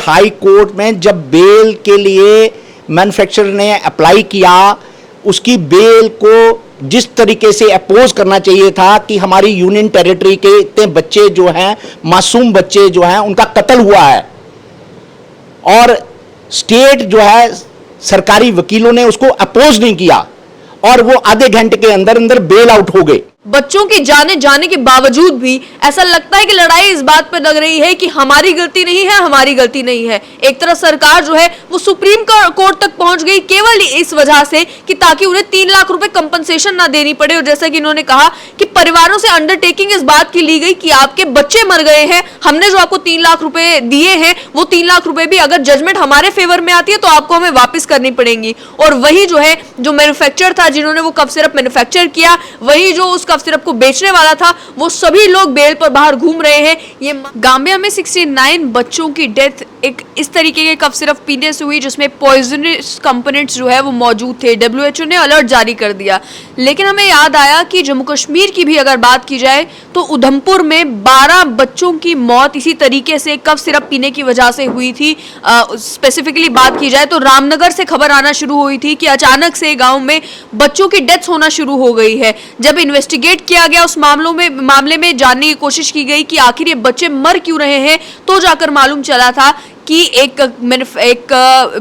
High court में जब bell के लिए मैन्युफैक्चरर ने अप्लाई किया, उसकी बेल को जिस तरीके से अपोज करना चाहिए था कि हमारी यूनियन टेरिटरी के इतने बच्चे जो हैं, मासूम बच्चे जो हैं, उनका कत्ल हुआ है और स्टेट जो है सरकारी वकीलों ने उसको अपोज नहीं किया और वो आधे घंटे के अंदर अंदर बेल आउट हो गए। बच्चों के जाने के बावजूद भी ऐसा लगता है कि लड़ाई इस बात पर लग रही है कि हमारी गलती नहीं है, हमारी गलती नहीं है। एक तरफ सरकार जो है वो सुप्रीम कोर्ट तक पहुंच गई केवल इस वजह से कि ताकि उन्हें 3 लाख रुपए कंपनसेशन ना देनी पड़े। और जैसा कि इन्होंने कहा कि परिवारों से अंडरटेकिंग इस बात की ली गई कि आपके बच्चे मर गए हैं, हमने जो आपको 3 लाख रुपए दिए हैं वो 3 लाख रुपए भी अगर जजमेंट हमारे फेवर में आती है तो आपको हमें वापस करनी पड़ेंगी। और वही जो है जो मैन्युफैक्चर था, जिन्होंने वो कफ सिरप मैन्युफैक्चर किया, वही जो उस कफ सिरप को बेचने वाला था, वो सभी लोग बेल पर बाहर घूम रहे हैं। ये गाम्बिया में 69 बच्चों की डेथ एक इस तरीके के कफ सिरप पीने से हुई जिसमें पॉइजनस कंपोनेंट्स जो है वो मौजूद थे। WHO ने अलर्ट जारी कर दिया। लेकिन हमें याद आया कि जम्मू कश्मीर की भी अगर बात की जाए तो उधमपुर में 12 बच्चों की मौत इसी तरीके से कफ सिरप पीने की वजह से हुई थी। स्पेसिफिकली बात की जाए तो रामनगर से खबर आना शुरू हुई थी कि अचानक से गांव में बच्चों की डेथ होना शुरू हो गई है। जब इन्वेस्टिगेट किया गया उस मामले में जानने की कोशिश की गई कि आखिर ये बच्चे मर क्यों रहे हैं, तो जाकर मालूम चला था कि एक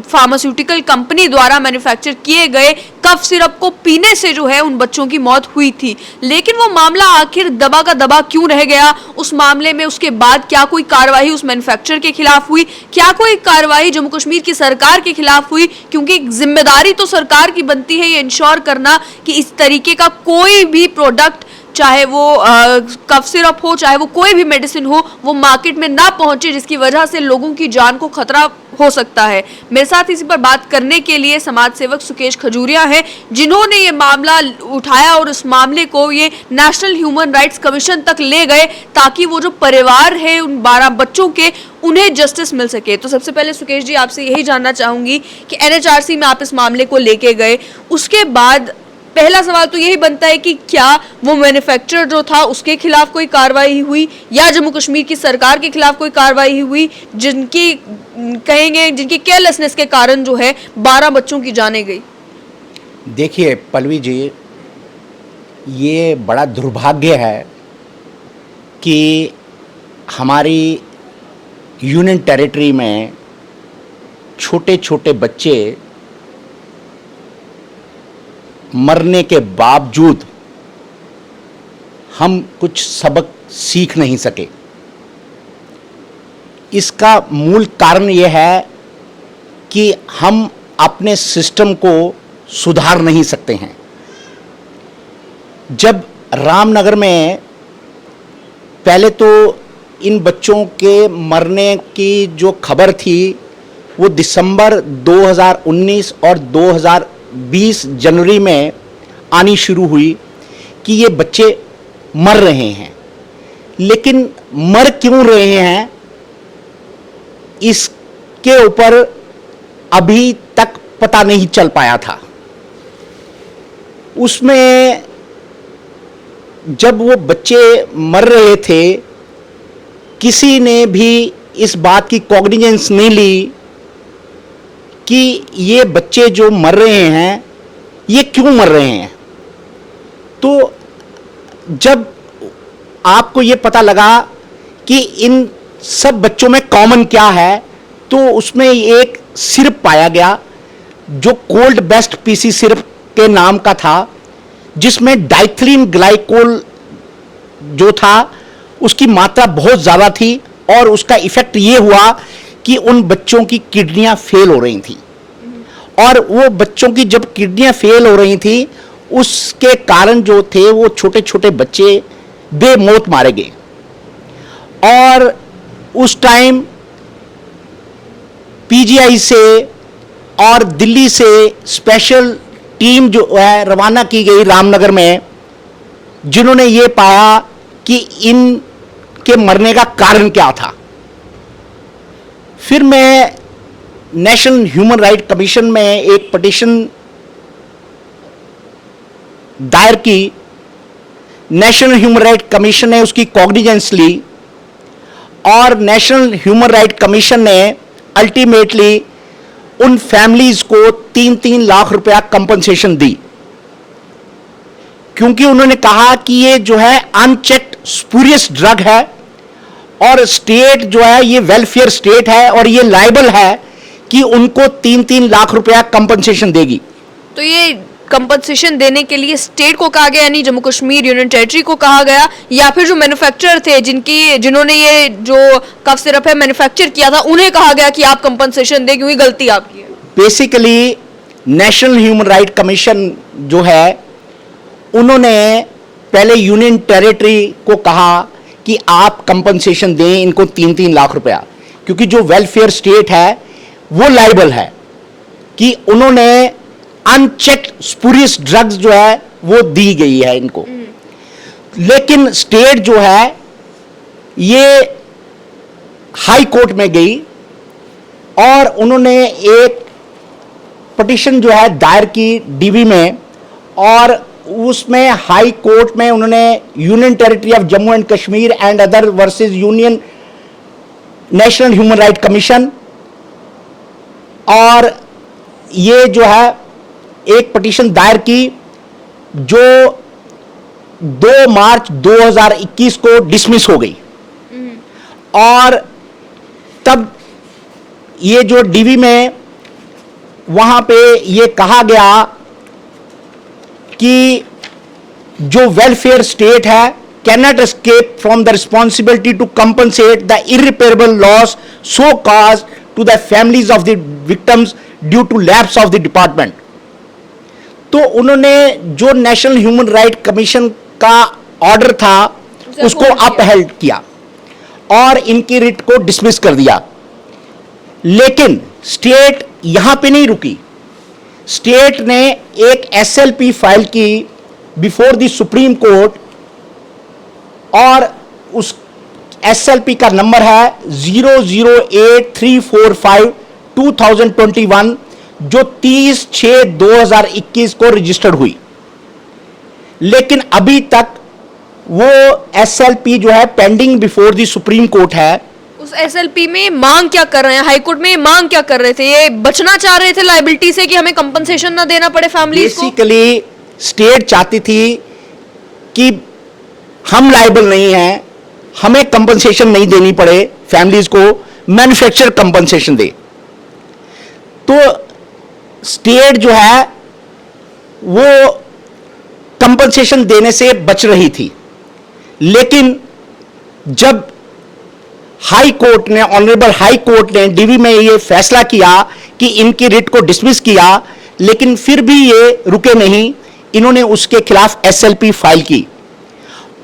फार्मास्यूटिकल कंपनी द्वारा मैन्युफैक्चर किए गए कफ सिरप को पीने से जो है उन बच्चों की मौत हुई थी। लेकिन वो मामला आखिर दबा का दबा क्यों रह गया? उस मामले में उसके बाद क्या कोई कार्रवाई उस मैन्युफैक्चरर के खिलाफ हुई? क्या कोई कार्रवाई जम्मू कश्मीर की सरकार के खिलाफ हुई? क्योंकि जिम्मेदारी तो सरकार की बनती है ये इंश्योर करना कि इस तरीके का कोई भी प्रोडक्ट, चाहे वो कफ सिरप हो, चाहे वो कोई भी मेडिसिन हो, वो मार्केट में ना पहुंचे जिसकी वजह से लोगों की जान को खतरा हो सकता है। मेरे साथ इसी पर बात करने के लिए समाज सेवक सुकेश खजूरिया हैं, जिन्होंने ये मामला उठाया और उस मामले को ये नेशनल ह्यूमन राइट्स कमीशन तक ले गए ताकि वो जो परिवार है उन 12 बच्चों के, उन्हें जस्टिस मिल सके। तो सबसे पहले सुकेश जी आपसे यही जानना चाहूंगी कि NHRC में आप इस मामले को लेके गए, उसके बाद पहला सवाल तो यही बनता है कि क्या वो मैन्युफैक्चरर जो था उसके खिलाफ कोई कार्रवाई हुई या जम्मू कश्मीर की सरकार के खिलाफ कोई कार्रवाई हुई जिनकी केयरलेसनेस के कारण जो है 12 बच्चों की जानें गई? देखिए पल्लवी जी, ये बड़ा दुर्भाग्य है कि हमारी यूनियन टेरिटरी में छोटे छोटे बच्चे मरने के बावजूद हम कुछ सबक सीख नहीं सके। इसका मूल कारण यह है कि हम अपने सिस्टम को सुधार नहीं सकते हैं। जब रामनगर में पहले तो इन बच्चों के मरने की जो खबर थी वो दिसंबर 2019 और 2020 जनवरी में आनी शुरू हुई कि ये बच्चे मर रहे हैं। लेकिन मर क्यों रहे हैं इसके ऊपर अभी तक पता नहीं चल पाया था। उसमें जब वो बच्चे मर रहे थे किसी ने भी इस बात की कॉग्निजेंस नहीं ली कि ये बच्चे जो मर रहे हैं ये क्यों मर रहे हैं। तो जब आपको ये पता लगा कि इन सब बच्चों में कॉमन क्या है, तो उसमें एक सिरप पाया गया जो कोल्ड बेस्ट पीसी सिरप के नाम का था, जिसमें डाइथिलीन ग्लाइकोल जो था उसकी मात्रा बहुत ज़्यादा थी और उसका इफेक्ट ये हुआ कि उन बच्चों की किडनियां फेल हो रही थी। और वो बच्चों की जब किडनियां फेल हो रही थी उसके कारण जो थे वो छोटे छोटे बच्चे बेमौत मारे गए। और उस टाइम PGI से और दिल्ली से स्पेशल टीम जो है रवाना की गई रामनगर में, जिन्होंने ये पाया कि इनके मरने का कारण क्या था। फिर मैं नेशनल ह्यूमन राइट कमीशन में एक पिटीशन दायर की। नेशनल ह्यूमन राइट कमीशन ने उसकी कॉग्निजेंस ली और नेशनल ह्यूमन राइट कमीशन ने अल्टीमेटली उन फैमिलीज को 3-3 लाख रुपया कंपनसेशन दी, क्योंकि उन्होंने कहा कि ये जो है अनचेक्ड स्पूरियस ड्रग है और स्टेट जो है ये वेलफेयर स्टेट है और ये लायबल है कि उनको 3-3 लाख रुपया कंपनसेशन देगी। तो ये कंपनसेशन देने के लिए स्टेट को कहा गया, यानी जम्मू कश्मीर यूनियन टेरिटरी को कहा गया, या फिर जो मैन्युफैक्चरर थे जिन्होंने ये जो कफ सिरप है मैन्युफैक्चर किया था उन्हें कहा गया कि आप कंपनसेशन दें क्योंकि गलती आपकी है? Basically national human right commission जो है उन्होंने पहले यूनियन टेरिटरी को कहा कि आप कंपनसेशन दें इनको 3-3 लाख रुपया, क्योंकि जो वेलफेयर स्टेट है वो लायबल है कि उन्होंने अनचेक्ड स्पूरियस ड्रग्स जो है वो दी गई है इनको। लेकिन स्टेट जो है ये हाई कोर्ट में गई और उन्होंने एक पिटीशन जो है दायर की डीवी में, और उसमें हाई कोर्ट में उन्होंने union territory of Jammu and Kashmir and other versus union national human right commission, और ये जो है एक पिटीशन दायर की जो 2 मार्च 2021 को डिसमिस हो गई। और तब ये जो डीवी में वहां पे ये कहा गया कि जो वेलफेयर स्टेट है can not escape from the responsibility to compensate the irreparable loss so cause to the families of the victims due to lapse of the department. तो उन्होंने जो नेशनल ह्यूमन राइट कमीशन का order था उसको upheld किया और इनकी writ को डिसमिस कर दिया। लेकिन स्टेट यहां पे नहीं रुकी, स्टेट ने एक एसएलपी फाइल की बिफोर द सुप्रीम कोर्ट, और उस एसएलपी का नंबर है 008345/2021 जो 30/6/2021 को रजिस्टर्ड हुई। लेकिन अभी तक वो एसएलपी जो है pending before the supreme court है। उस एसएलपी में मांग क्या कर रहे हैं? हाई कोर्ट में मांग क्या कर रहे थे? ये बचना चाह रहे थे लायबिलिटी से कि हमें कंपनसेशन ना देना पड़े फैमिलीज को? बेसिकली स्टेट चाहती थी कि हम लायबल नहीं हैं, हमें कंपनसेशन नहीं देनी पड़े फैमिलीज को, मैन्युफैक्चर कंपनसेशन दे। तो स्टेट जो है वो कंपनसेशन देने से बच रही थी। लेकिन जब हाई कोर्ट ने, ऑनरेबल हाई कोर्ट ने डीवी में ये फैसला किया कि इनकी रिट को डिसमिस किया, लेकिन फिर भी ये रुके नहीं, इन्होंने उसके खिलाफ एसएलपी फाइल की।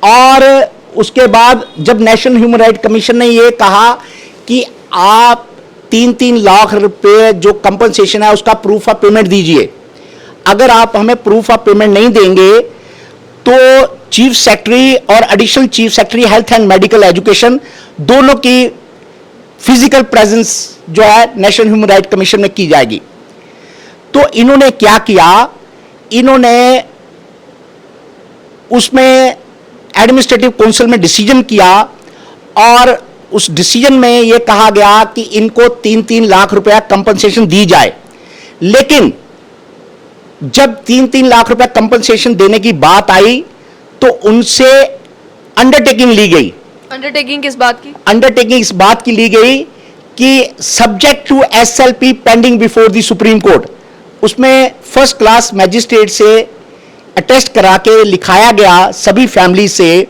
और उसके बाद जब नेशनल ह्यूमन राइट कमीशन ने ये कहा कि आप 3-3 लाख रुपए जो कंपनसेशन है उसका प्रूफ ऑफ पेमेंट दीजिए, अगर आप हमें प्रूफ ऑफ पेमेंट नहीं देंगे तो चीफ सेक्रेटरी और additional chief secretary health and medical education दोनों की फिजिकल प्रेजेंस जो है नेशनल ह्यूमन राइट कमीशन में की जाएगी। तो इन्होंने क्या किया, इन्होंने उसमें एडमिनिस्ट्रेटिव काउंसिल में डिसीजन किया और उस डिसीजन में यह कहा गया कि इनको 3-3 लाख रुपया कंपनसेशन दी जाए। लेकिन जब 3-3 लाख रुपया कंपनसेशन देने की बात आई तो उनसे अंडरटेकिंग ली गई। अंडरटेकिंग किस बात की? अंडरटेकिंग इस बात की ली गई कि subject to SLP pending before the supreme court, उसमें फर्स्ट क्लास मैजिस्ट्रेट से अटेस्ट करा के लिखाया गया सभी फैमिली से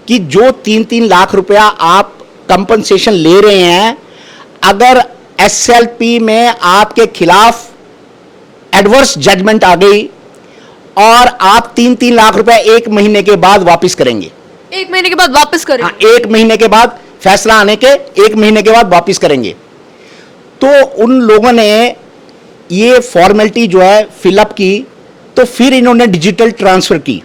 कि जो 3-3 लाख रुपया आप कंपनसेशन ले रहे हैं, अगर एसएलपी में आपके खिलाफ एडवर्स जजमेंट आ गई और आप 3-3 लाख रुपया 1 महीने के बाद वापस करेंगे। 1 महीने के बाद वापस करेंगे? हाँ, 1 महीने के बाद, फैसला आने के 1 महीने के बाद वापस करेंगे। तो उन लोगों ने ये फॉर्मेलिटी जो है फिलअप की, तो फिर इन्होंने डिजिटल ट्रांसफर की।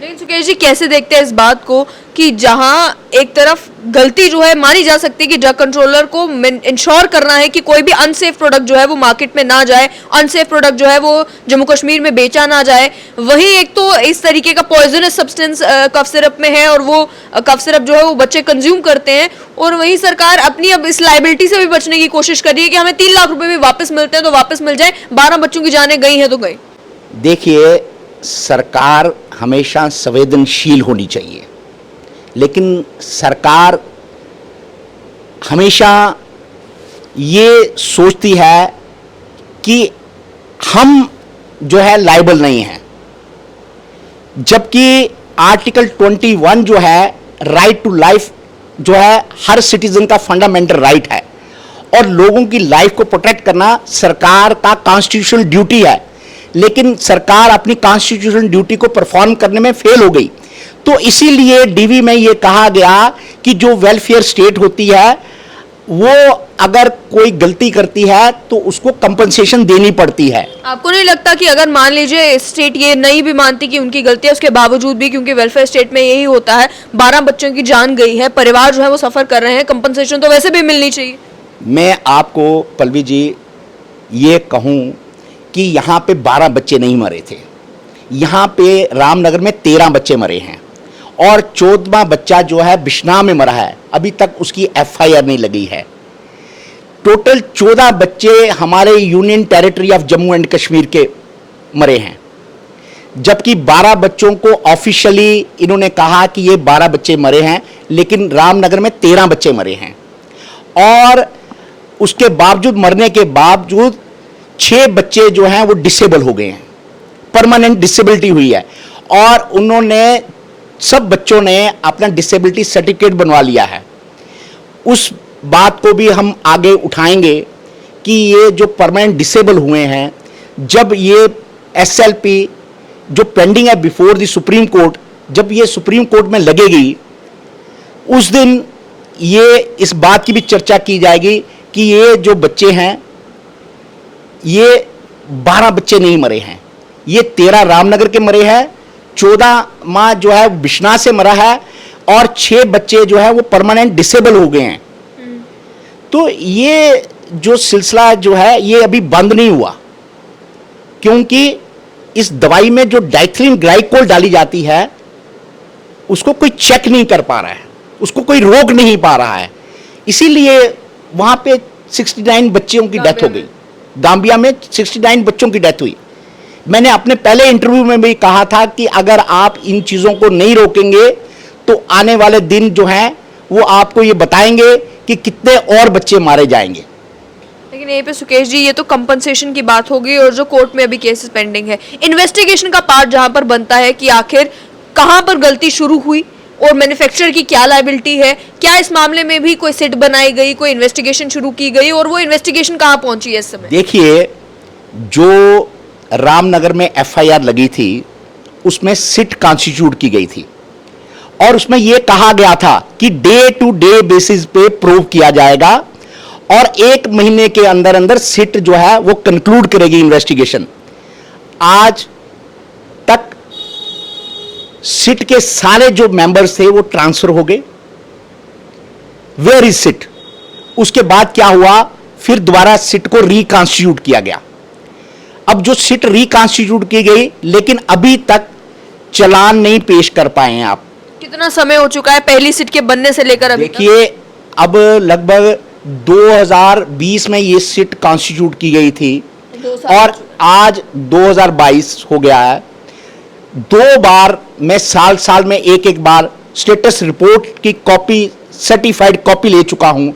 लेकिन सुकेश जी कैसे देखते हैं इस बात को कि जहां एक तरफ गलती जो है मानी जा सकती है कि ड्रग कंट्रोलर को इंश्योर करना है कि कोई भी अनसेफ प्रोडक्ट जो है वो मार्केट में ना जाए, अनसेफ प्रोडक्ट जो है वो जम्मू कश्मीर में बेचा ना जाए, वहीं एक तो इस तरीके का पॉइजनस सब्सटेंस कफ सिरप में है और वो कफ सिरप जो है वो बच्चे कंज्यूम करते हैं, और वहीं सरकार अपनी अब इस लाइबिलिटी से भी बचने की कोशिश कर रही है कि हमें 3 लाख रुपए भी वापस मिलते हैं तो वापस मिल जाए, 12 बच्चों की जानें गई हैं तो गई। देखिए, सरकार हमेशा संवेदनशील होनी चाहिए, लेकिन सरकार हमेशा ये सोचती है कि हम जो है लायबल नहीं हैं, जबकि आर्टिकल 21 जो है राइट टू लाइफ जो है हर सिटीजन का फंडामेंटल राइट है, और लोगों की लाइफ को प्रोटेक्ट करना सरकार का कॉन्स्टिट्यूशनल ड्यूटी है। लेकिन सरकार अपनी कॉन्स्टिट्यूशनल ड्यूटी को परफॉर्म करने में फेल हो गई, तो इसीलिए डीवी में यह कहा गया कि जो वेलफेयर स्टेट होती है वो अगर कोई गलती करती है तो उसको कंपनसेशन देनी पड़ती है। आपको नहीं लगता कि अगर मान लीजिए स्टेट ये नहीं भी मानती कि उनकी गलती है, उसके बावजूद भी क्योंकि वेलफेयर स्टेट में यही होता है, 12 बच्चों की जान गई है, परिवार जो है वो सफर कर रहे हैं, कंपनसेशन तो वैसे भी मिलनी चाहिए। मैं आपको पल्लवी जी ये कहूं कि यहाँ पे 12 बच्चे नहीं मरे थे, यहाँ पे रामनगर में 13 बच्चे मरे हैं, और 14वां बच्चा जो है बिश्नाह में मरा है, अभी तक उसकी FIR नहीं लगी है। टोटल 14 बच्चे हमारे union territory of Jammu and Kashmir के मरे हैं, जबकि 12 बच्चों को ऑफिशियली इन्होंने कहा कि ये 12 बच्चे मरे हैं, लेकिन रामनगर में 13 बच्चे मरे हैं, और उसके बावजूद मरने के बावजूद 6 बच्चे जो हैं वो डिसेबल हो गए हैं, परमानेंट डिसेबिलिटी हुई है, और उन्होंने सब बच्चों ने अपना डिसेबिलिटी सर्टिफिकेट बनवा लिया है। उस बात को भी हम आगे उठाएंगे कि ये जो परमानेंट डिसेबल हुए हैं, जब ये SLP जो पेंडिंग है बिफोर द सुप्रीम कोर्ट, जब ये सुप्रीम कोर्ट में लगेगी, उस दिन ये इस बात की भी चर्चा की जाएगी कि ये जो बच्चे हैं, ये 12 बच्चे नहीं मरे हैं, ये 13 रामनगर के मरे हैं, 14वां जो है बिश्नाह से मरा है, और 6 बच्चे जो है वो परमानेंट डिसेबल हो गए हैं। तो ये जो सिलसिला जो है ये अभी बंद नहीं हुआ, क्योंकि इस दवाई में जो डाइथिलीन ग्लाइकोल डाली जाती है उसको कोई चेक नहीं कर पा रहा है, उसको कोई रोक नहीं पा रहा है, इसीलिए वहां पे 69 बच्चों की डेथ हो गई। गाम्बिया में 69 बच्चों की डेथ हुई। मैंने अपने पहले इंटरव्यू में भी कहा था कि अगर आप इन चीज़ों को नहीं रोकेंगे तो आने वाले दिन जो हैं वो आपको ये बताएंगे कि कितने और बच्चे मारे जाएंगे। लेकिन यहीं पे सुकेश जी ये तो कंपनसेशन की बात होगी, और जो कोर्ट में अभी केसेस पेंडिंग है, इन्वेस्टिगेशन का पार्ट जहां पर बनता है कि आखिर कहां पर गलती शुरू हुई और मैन्युफैक्चरर की क्या लायबिलिटी है, क्या इस मामले में भी कोई सिट बनाई गई, कोई इन्वेस्टिगेशन शुरू की गई, और वो इन्वेस्टिगेशन कहां पहुंची है इस समय? देखिए, जो रामनगर में FIR लगी थी उसमें सिट कॉन्स्टिट्यूट की गई थी, और उसमें यह कहा गया था कि डे टू डे बेसिस पे प्रूव किया जाएगा, और 1 महीने के अंदर अंदर सिट जो है वो कंक्लूड करेगी इन्वेस्टिगेशन। आज तक सिट के सारे जो मेंबर्स थे वो ट्रांसफर हो गए। Where is sit? उसके बाद क्या हुआ, फिर दोबारा सिट को रिकॉन्स्टिट्यूट किया गया। अब जो सिट रिकॉन्स्टिट्यूट की गई, लेकिन अभी तक चालान नहीं पेश कर पाए हैं। आप कितना समय हो चुका है पहली सिट के बनने से लेकर अभी तक? देखिए, अब लगभग 2020 में ये सिट कॉन्स्टिट्यूट की गई थी, और आज 2022 हो गया है। 2 बार मैं साल में एक बार स्टेटस रिपोर्ट की कॉपी, सर्टिफाइड कॉपी ले चुका हूं,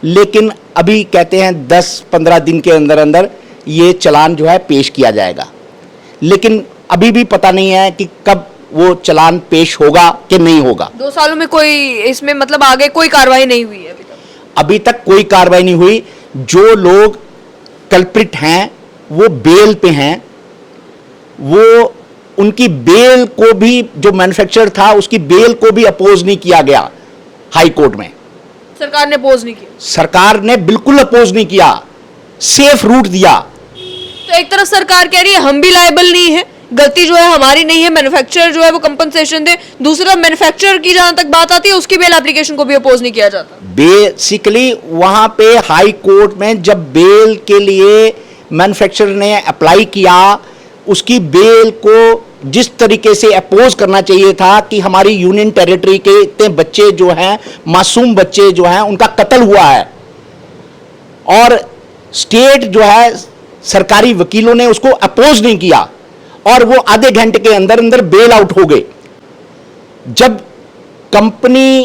लेकिन अभी कहते हैं 10-15 दिन के अंदर अंदर ये चालान जो है पेश किया जाएगा, लेकिन अभी भी पता नहीं है कि कब वो चालान पेश होगा कि नहीं होगा। 2 सालों में कोई इसमें मतलब आगे कोई कार्रवाई नहीं हुई है अभी तक कोई कार्रवाई नहीं हुई। जो लोग कल्प्रिट हैं वो बेल पे हैं, वो उनकी बेल को भी, जो मैन्युफैक्चरर था उसकी बेल को भी अपोज नहीं किया गया हाई कोर्ट में। सरकार ने अपोज नहीं किया? सरकार ने बिल्कुल अपोज नहीं किया, सेफ रूट दिया। तो एक तरफ सरकार कह रही है हम भी लायबल नहीं है, गलती जो है हमारी नहीं है, मैन्युफैक्चरर जो है वो कंपनसेशन दे। दूसरा, मैन्युफैक्चरर की जहां तक बात आती है उसकी बेल एप्लीकेशन को भी अपोज नहीं किया जाता। बेसिकली वहां पे हाई कोर्ट में जब बेल के लिए मैन्युफैक्चरर ने अप्लाई किया, उसकी बेल को जिस तरीके से अपोज करना चाहिए था कि हमारी यूनियन टेरिटरी के इतने बच्चे जो हैं, मासूम बच्चे जो हैं, उनका कत्ल हुआ है, और स्टेट जो है सरकारी वकीलों ने उसको अपोज नहीं किया और वो आधे घंटे के अंदर अंदर बेल आउट हो गए। जब कंपनी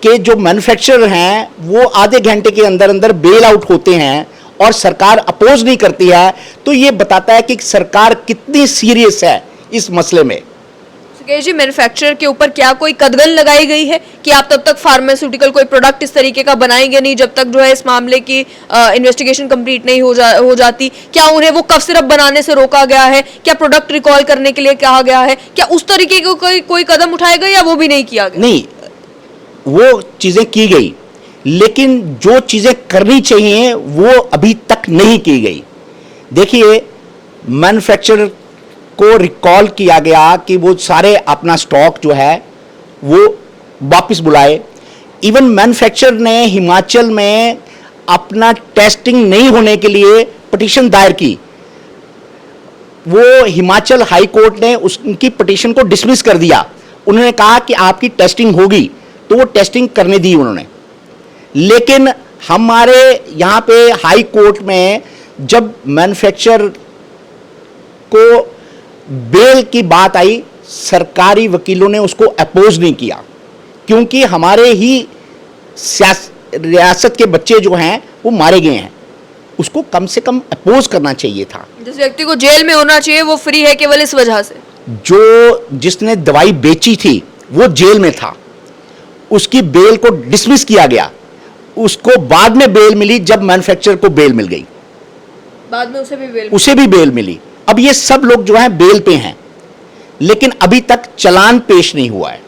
के जो मैन्युफैक्चरर हैं वो आधे घंटे के अंदर अंदर बेल आउट होते हैं और सरकार अपोज नहीं करती है, तो ये बताता है कि सरकार कितनी सीरियस है इस मसले में। सुकेश जी, मैन्युफैक्चरर के ऊपर क्या कोई कदगन लगाई गई है कि आप तब तक फार्मास्यूटिकल कोई प्रोडक्ट इस तरीके का बनाएंगे नहीं जब तक जो है इस मामले की इन्वेस्टिगेशन कंप्लीट नहीं हो जाती? क्या उन्हें वो कफ सिरप बनाने से रोका गया है? क्या प्रोडक्ट रिकॉल करने के लिए कहा गया है? क्या उस तरीके का कोई कदम उठाया गया या वो भी नहीं किया गया? नहीं, वो चीजें की गई, लेकिन जो चीजें करनी चाहिए वो अभी तक नहीं की गई। देखिए, मैन्युफैक्चरर को रिकॉल किया गया कि वो सारे अपना स्टॉक जो है वो वापस बुलाए। इवन मैन्युफैक्चरर ने हिमाचल में अपना टेस्टिंग नहीं होने के लिए पिटीशन दायर की। वो हिमाचल हाई कोर्ट ने उनकी पिटीशन को डिसमिस कर दिया। उन्होंने कहा कि आपकी टेस्टिंग होगी, तो वो टेस्टिंग करने दी उन्होंने। लेकिन हमारे यहाँ पे हाई कोर्ट में जब मैन्युफैक्चरर को बेल की बात आई, सरकारी वकीलों ने उसको अपोज नहीं किया, क्योंकि हमारे ही रियासत के बच्चे जो हैं वो मारे गए हैं। उसको कम से कम अपोज करना चाहिए था। जिस व्यक्ति को जेल में होना चाहिए वो फ्री है केवल इस वजह से। जिसने दवाई बेची थी वो जेल में था, उसकी बेल को डिसमिस किया गया। उसको बाद में बेल मिली जब मैन्युफैक्चरर को बेल मिल गई, बाद में उसे भी बेल मिली। अब ये सब लोग जो हैं बेल पे हैं, लेकिन अभी तक चालान पेश नहीं हुआ है।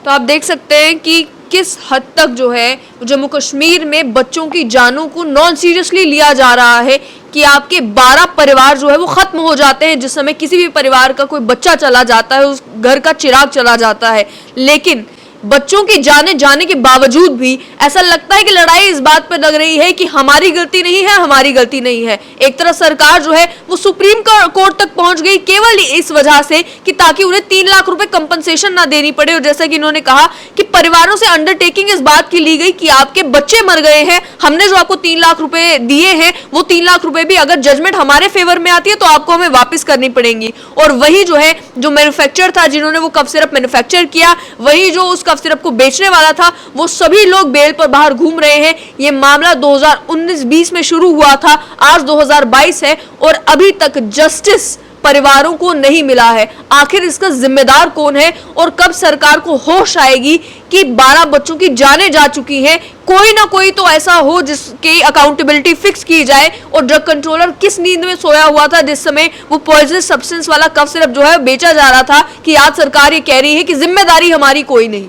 तो आप देख सकते हैं कि किस हद तक जो है जम्मू कश्मीर में बच्चों की जानों को नॉन सीरियसली लिया जा रहा है कि आपके 12 परिवार जो है वो खत्म हो जाते हैं जिस समय किसी भी परिवार का कोई बच्चा चला जाता है, उस घर का चिराग चला जाता है। लेकिन बच्चों की जाने के बावजूद भी ऐसा लगता है कि लड़ाई इस बात पर लग रही है कि हमारी गलती नहीं है, हमारी गलती नहीं है। एक तरफ सरकार जो है वो सुप्रीम कोर्ट तक पहुंच गई केवल इस वजह से कि ताकि उन्हें 3 लाख रुपए कंपनसेशन ना देनी पड़े। और जैसा कि इन्होंने कहा कि परिवारों से अंडरटेकिंग इस बात की ली गई कि आपके बच्चे मर गए हैं, हमने जो आपको 3 लाख रुपए दिए हैं वो 3 लाख रुपए भी अगर जजमेंट हमारे फेवर में आती है तो आपको हमें वापस करनी पड़ेंगी। और वही जो है जो मैन्युफैक्चरर था, जिन्होंने वो कफ सिरप मैन्युफैक्चर किया, वही जो उस कफ सिरप को बेचने वाला था, वो सभी लोग बेल पर बाहर घूम रहे हैं। ये मामला 2019-20 में शुरू हुआ था, आज 2022 है और अभी तक जस्टिस परिवारों को नहीं मिला है। आखिर इसका जिम्मेदार कौन है और कब सरकार को होश आएगी कि 12 बच्चों की जानें जा चुकी हैं? कोई ना कोई तो ऐसा हो जिसकी अकाउंटेबिलिटी फिक्स की जाए। और ड्रग कंट्रोलर किस नींद में सोया हुआ था जिस समय वो पॉइजनस सब्सटेंस वाला कफ सिरप जो है बेचा जा रहा था कि आज सरकार ये कह रही है कि जिम्मेदारी हमारी कोई नहीं।